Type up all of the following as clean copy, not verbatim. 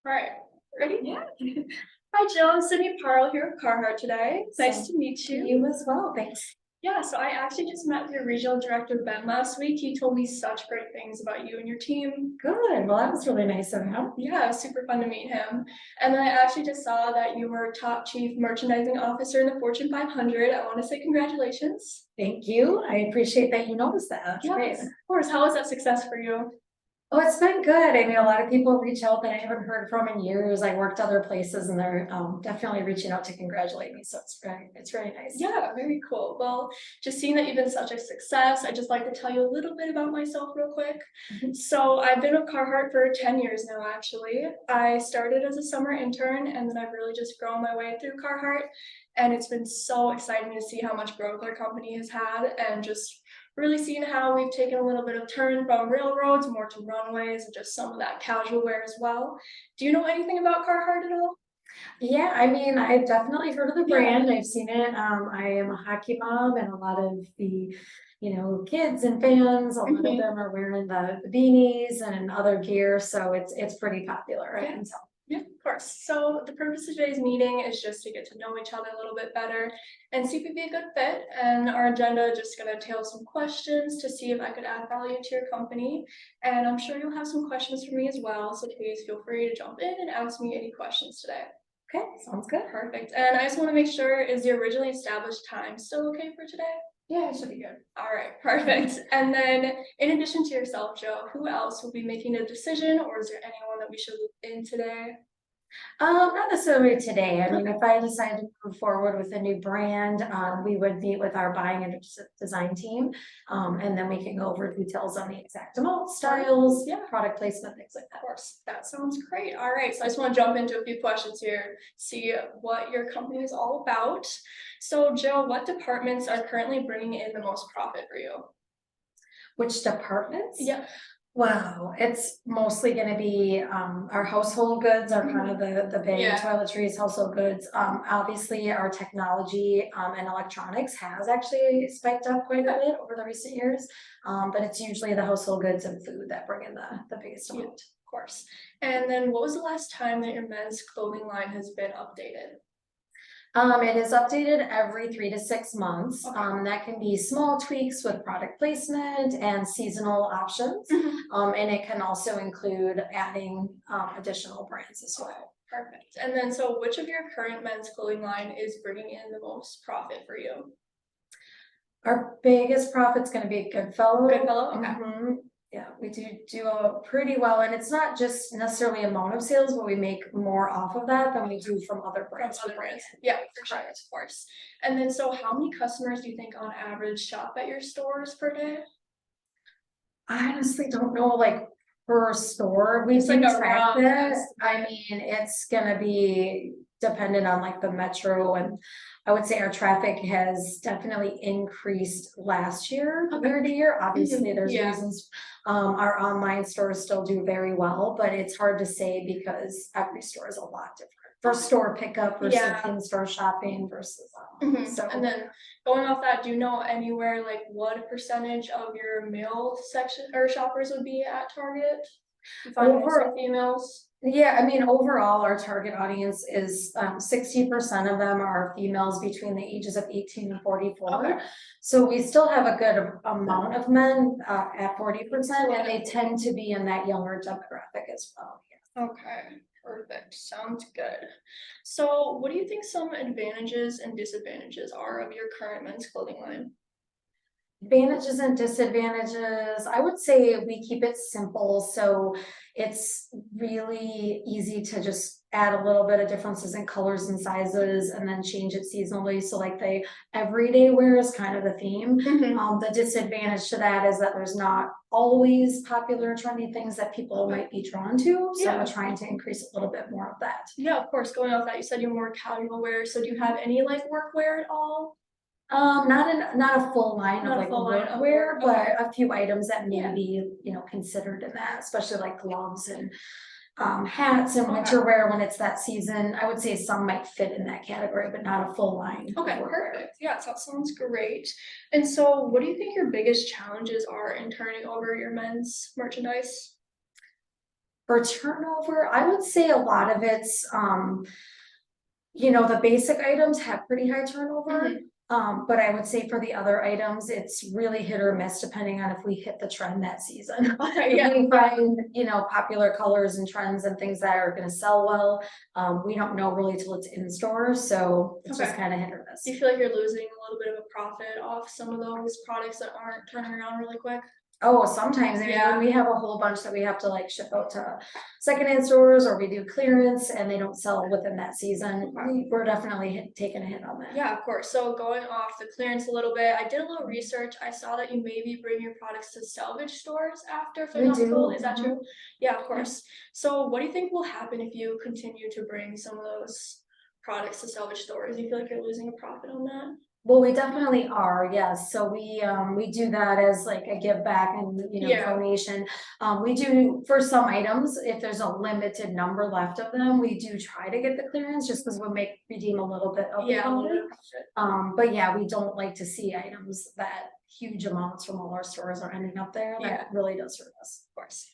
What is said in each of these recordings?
All right, ready? Yeah. Hi, Jill. I'm Sydney Parle here with Carhartt today. Nice to meet you. You as well, thanks. Yeah, so I actually just met your regional director, Ben, last week. He told me such great things about you and your team. Good. Well, that was really nice of him. Yeah, it was super fun to meet him. And then I actually just saw that you were top chief merchandising officer in the Fortune 500. I want to say congratulations. Thank you. I appreciate that you noticed that. That's great. Yes, of course. How was that success for you? Oh, it's been good. I mean, a lot of people reach out that I haven't heard from in years. I worked other places and they're definitely reaching out to congratulate me. So it's very nice. Yeah, very cool. Well, just seeing that you've been such a success, I just like to tell you a little bit about myself real quick. So I've been with Carhartt for 10 years now, actually. I started as a summer intern and then I've really just grown my way through Carhartt. And it's been so exciting to see how much growth our company has had and just really seeing how we've taken a little bit of turn from railroads more to runways and just some of that casual wear as well. Do you know anything about Carhartt at all? Yeah, I mean, I've definitely heard of the Yeah. brand. I've seen it. I am a hockey mom, and a lot of the, kids and fans, a lot of them are wearing the beanies and other gear, so it's pretty popular, I can tell. Yeah, of course. So the purpose of today's meeting is just to get to know each other a little bit better and see if we'd be a good fit. And our agenda just gonna tail some questions to see if I could add value to your company. And I'm sure you'll have some questions for me as well. So please feel free to jump in and ask me any questions today. Okay, sounds good. Perfect. And I just want to make sure, is the originally established time still okay for today? Yeah, it should be good. All right, perfect. And then in addition to yourself, Joe, who else will be making a decision, or is there anyone that we should loop in today? Not necessarily today. I mean, Okay. if I decide to move forward with a new brand, we would meet with our buying and design team. And then we can go over details on the exact amount, styles, product placement, things like that. Of course, that sounds great. All right, so I just want to jump into a few questions here, see what your company is all about. So, Joe, what departments are currently bringing in the most profit for you? Which departments? Yeah. Wow, it's mostly gonna be our household goods are kind of the big toiletries, household goods. Obviously our technology and electronics has actually spiked up quite a bit over the recent years. But it's usually the household goods and food that bring in the biggest amount. Of course. And then what was the last time that your men's clothing line has been updated? It is updated every 3 to 6 months. That can be small tweaks with product placement and seasonal options. And it can also include adding additional brands as well. Perfect. And then, so which of your current men's clothing line is bringing in the most profit for you? Our biggest profit's going to be Goodfellow. Goodfellow, okay. Yeah, we do pretty well, and it's not just necessarily amount of sales, but we make more off of that than we do from other brands. Yeah, for sure, of course. And then, so how many customers do you think on average shop at your stores per day? I honestly don't know, like per store. We do track that. I mean, it's gonna be dependent on like the metro, and I would say our traffic has definitely increased last year compared to year. Obviously, there's reasons. Our online stores still do very well, but it's hard to say because every store is a lot different. For store pickup versus in-store shopping versus so. And then going off that, do you know anywhere like what percentage of your male section or shoppers would be at Target? You find mostly females? Yeah, I mean, overall, our target audience is 60% of them are females between the ages of 18 and 44. So we still have a good amount of men at 40%, and they tend to be in that younger demographic as well. Okay, perfect. Sounds good. So what do you think some advantages and disadvantages are of your current men's clothing line? Advantages and disadvantages, I would say we keep it simple, so it's really easy to just add a little bit of differences in colors and sizes and then change it seasonally. So like the everyday wear is kind of the theme. The disadvantage to that is that there's not always popular trendy things that people might be drawn to, so we're trying to increase a little bit more of that. Yeah, of course. Going off that, you said you're more casual wear, so do you have any like work wear at all? Not a full line of like workwear, but a few items that may be, considered in that, especially like gloves and hats and winter wear when it's that season. I would say some might fit in that category, but not a full line. Okay, perfect. Yeah, so that sounds great. And so what do you think your biggest challenges are in turning over your men's merchandise? For turnover, I would say a lot of it's, the basic items have pretty high turnover. But I would say for the other items, it's really hit or miss depending on if we hit the trend that season. Okay, If yeah. we find, popular colors and trends and things that are gonna sell well, we don't know really till it's in store, so it's just Okay. kind of hit or Do you miss. feel like you're losing a little bit of a profit off some of those products that aren't turning around really quick? Oh, sometimes, I mean, Yeah. when we have a whole bunch that we have to like ship out to secondhand stores or we do clearance and they don't sell within that season, we're definitely taking a hit on that. Yeah, of course. So going off the clearance a little bit, I did a little research. I saw that you maybe bring your products to salvage stores after, if I'm We not do, told. Is that mhm. true? Yeah, of course. So what do you think will happen if you continue to bring some of those products to salvage stores? Do you feel like you're losing a profit on that? Well, we definitely are, yes. So we do that as like a give back and, Yeah. donation. We do for some items, if there's a limited number left of them, we do try to get the clearance just because we'll redeem a little bit of the Yeah, a little bit profit. of profit. But yeah, we don't like to see items that huge amounts from all our stores are ending up there. Yeah. That really does hurt us. Of course.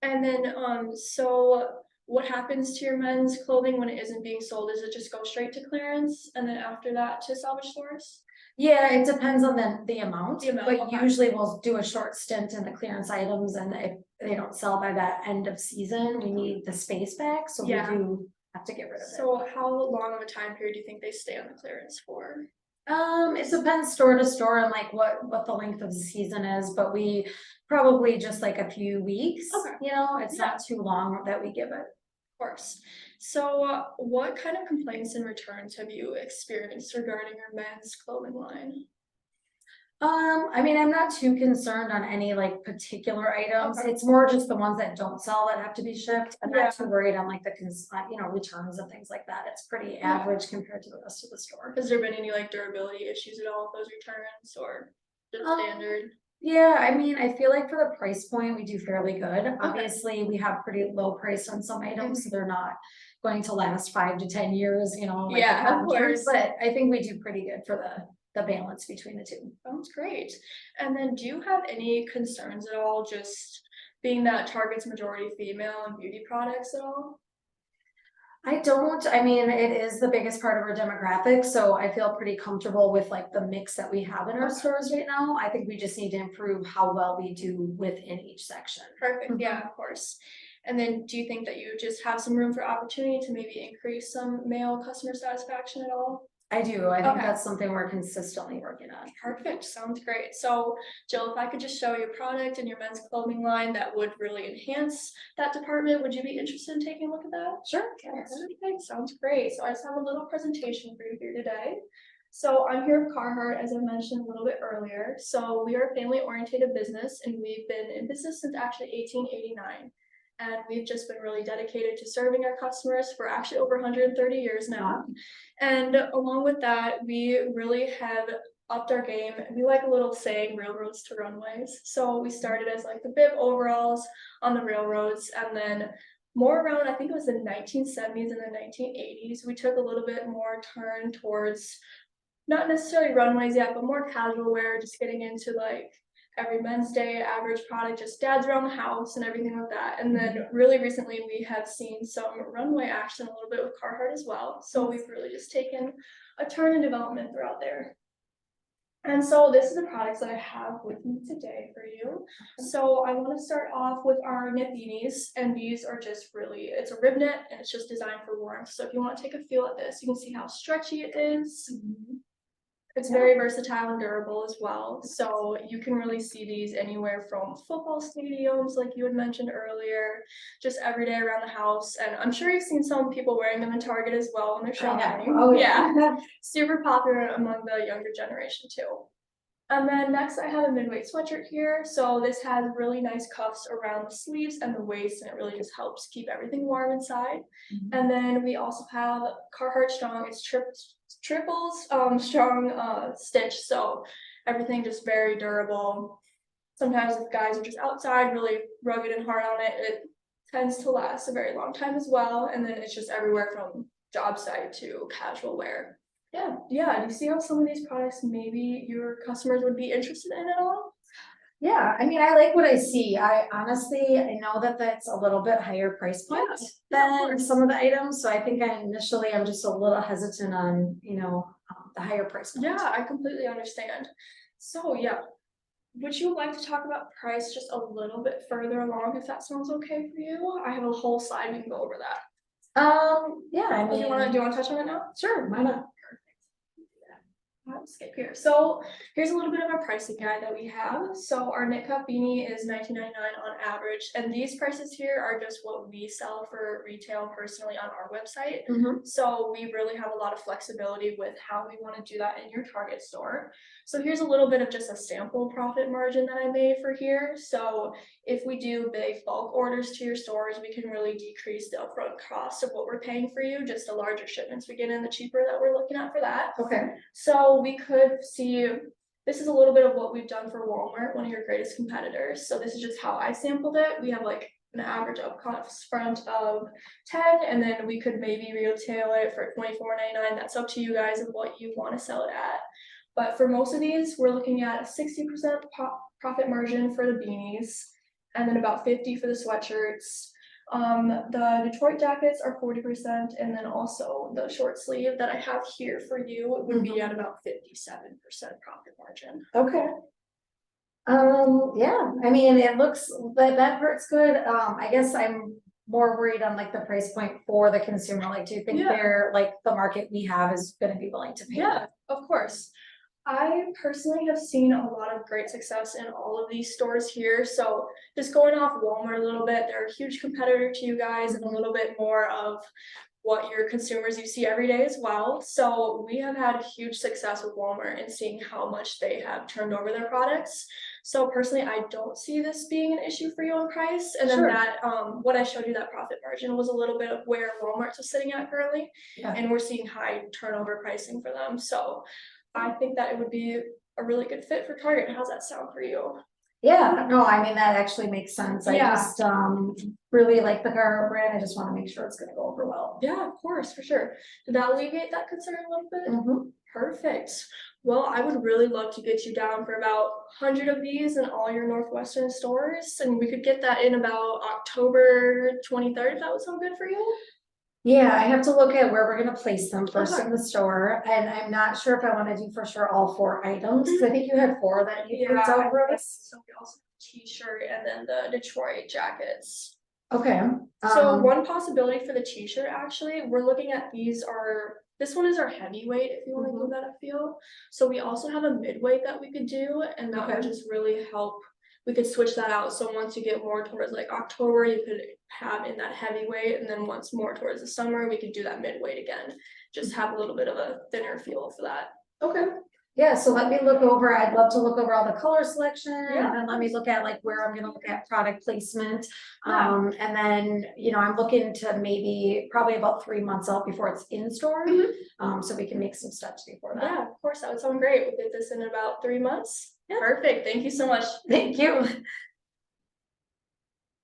And then, so what happens to your men's clothing when it isn't being sold? Does it just go straight to clearance and then after that to salvage stores? Yeah, it depends on the amount, The amount, but okay. usually we'll do a short stint in the clearance items, and if they don't sell by that end of season, we need the space back, so we Yeah. do have to get rid of it. So how long of a time period do you think they stay on the clearance for? It depends store to store and like what the length of the season is, but we probably just like a few weeks. Okay. It's not too long that we give it. Of course. So what kind of complaints and returns have you experienced regarding your men's clothing line? I mean, I'm not too concerned on any like particular items. Okay. It's more just the ones that don't sell that have to be shipped. I'm Yeah. not too worried on like the returns and things like that. It's pretty Yeah. average compared to the rest of the store. Has there been any like durability issues at all with those returns or just standard? Yeah, I mean, I feel like for the price point, we do fairly good. Obviously, we have pretty low price on some items, so they're not going to last 5 to 10 years, like the Yeah, of cotton course. shirts, but I think we do pretty good for the balance between the two. Sounds great. And then do you have any concerns at all, just being that Target's majority female and beauty products at all? I don't, I mean, it is the biggest part of our demographic, so I feel pretty comfortable with like the mix that we have in our stores right now. I think we just need to improve how well we do within each section. Perfect, yeah, of course. And then do you think that you just have some room for opportunity to maybe increase some male customer satisfaction at all? I do, I think Okay. that's something we're consistently working on. Perfect, sounds great. So Jill, if I could just show your product and your men's clothing line that would really enhance that department, would you be interested in taking a look at that? Sure. Perfect, sounds great. So I just have a little presentation for you here today. So I'm here at Carhartt, as I mentioned a little bit earlier. So we are a family-oriented business, and we've been in business since actually 1889. And we've just been really dedicated to serving our customers for actually over 130 years now. And along with that, we really have upped our game. We like a little saying, railroads to runways. So we started as like the bib overalls on the railroads, and then more around, I think it was the 1970s and the 1980s, we took a little bit more turn towards not necessarily runways yet, but more casual wear, just getting into like every men's day average product, just dads around the house and everything like that. And then really recently we have seen some runway action a little bit with Carhartt as well. So we've really just taken a turn in development throughout there. And so this is the products that I have with me today for you. So I want to start off with our knit beanies, and these are just really, it's a rib knit and it's just designed for warmth. So if you want to take a feel at this, you can see how stretchy it is. It's very versatile and durable as well. So you can really see these anywhere from football stadiums, like you had mentioned earlier, just every day around the house. And I'm sure you've seen some people wearing them in Target as well when they're shopping. Oh yeah. Super popular among the younger generation too. And then next I have a mid-weight sweatshirt here. So this has really nice cuffs around the sleeves and the waist, and it really just helps keep everything warm inside. And then we also have Carhartt Strong. It's triples strong stitch, so everything just very durable. Sometimes if guys are just outside really rugged and hard on it, it tends to last a very long time as well. And then it's just everywhere from job site to casual wear. Yeah. Do you see how some of these products maybe your customers would be interested in at all? Yeah, I mean, I like what I see. I honestly, I know that that's a little bit higher price point Yeah, of than course. some of the items, so I think I'm just a little hesitant on, the higher price point. Yeah, I completely understand. So yeah, would you like to talk about price just a little bit further along if that sounds okay for you? I have a whole slide, we can go over that. Yeah, I Do you wanna mean, touch on it now? sure, why not? I'll skip here. So here's a little bit of our pricing guide that we have. So our knit cup beanie is $19.99 on average, and these prices here are just what we sell for retail personally on our website. So we really have a lot of flexibility with how we want to do that in your Target store. So here's a little bit of just a sample profit margin that I made for here. So if we do big bulk orders to your stores, we can really decrease the upfront cost of what we're paying for you. Just the larger shipments we get in, the cheaper that we're looking at for that. Okay. So we could see, this is a little bit of what we've done for Walmart, one of your greatest competitors. So this is just how I sampled it. We have like an average upfront of 10, and then we could maybe retail it for $24.99. That's up to you guys of what you want to sell it at. But for most of these, we're looking at a 60% profit margin for the beanies, and then about 50 for the sweatshirts. The Detroit jackets are 40%, and then also the short sleeve that I have here for you would be at about 57% profit margin. Okay. Yeah, I mean, it looks, that part's good. I guess I'm more worried on like the price point for the consumer. Like, do you think they're like the market we have is gonna be willing to pay? Yeah, of course. I personally have seen a lot of great success in all of these stores here. So just going off Walmart a little bit, they're a huge competitor to you guys and a little bit more of what your consumers you see every day as well. So we have had huge success with Walmart and seeing how much they have turned over their products. So personally, I don't see this being an issue for you on price. And then that, what I showed you, that profit margin was a little bit of where Walmart's is sitting at currently. Yeah. And we're seeing high turnover pricing for them. So I think that it would be a really good fit for Target. How's that sound for you? Yeah, no, I mean, that actually makes sense. I Yeah. just, really like the Carhartt brand. I just wanna make sure it's gonna go over well. Yeah, of course, for sure. Did that alleviate that concern a little bit? Perfect. Well, I would really love to get you down for about 100 of these in all your Northwestern stores, and we could get that in about October 23rd, if that would sound good for you. Yeah, I have to look at where we're gonna place them first Okay. in the store, and I'm not sure if I wanna do for sure all 4 items, because I think you had 4 that you picked out for us. So we also have t-shirt and then the Detroit jackets. Okay. So one possibility for the t-shirt, actually, we're looking at this one is our heavyweight, if you want to give that a feel. So we also have a midweight that we could do, and that would just really help. We could switch that out. So once you get more towards like October, you could have in that heavyweight, and then once more towards the summer, we could do that midweight again. Just have a little bit of a thinner feel for that. Okay. Yeah, so let me look over, I'd love to look over all the color selection, Yeah. and then let me look at like where I'm gonna look at product placement. Yeah. And then, I'm looking to maybe probably about 3 months out before it's in store. So we can make some steps before that. Yeah, of course, that would sound great. We'll get this in about 3 months. Yeah. Perfect. Thank you so much. Thank you.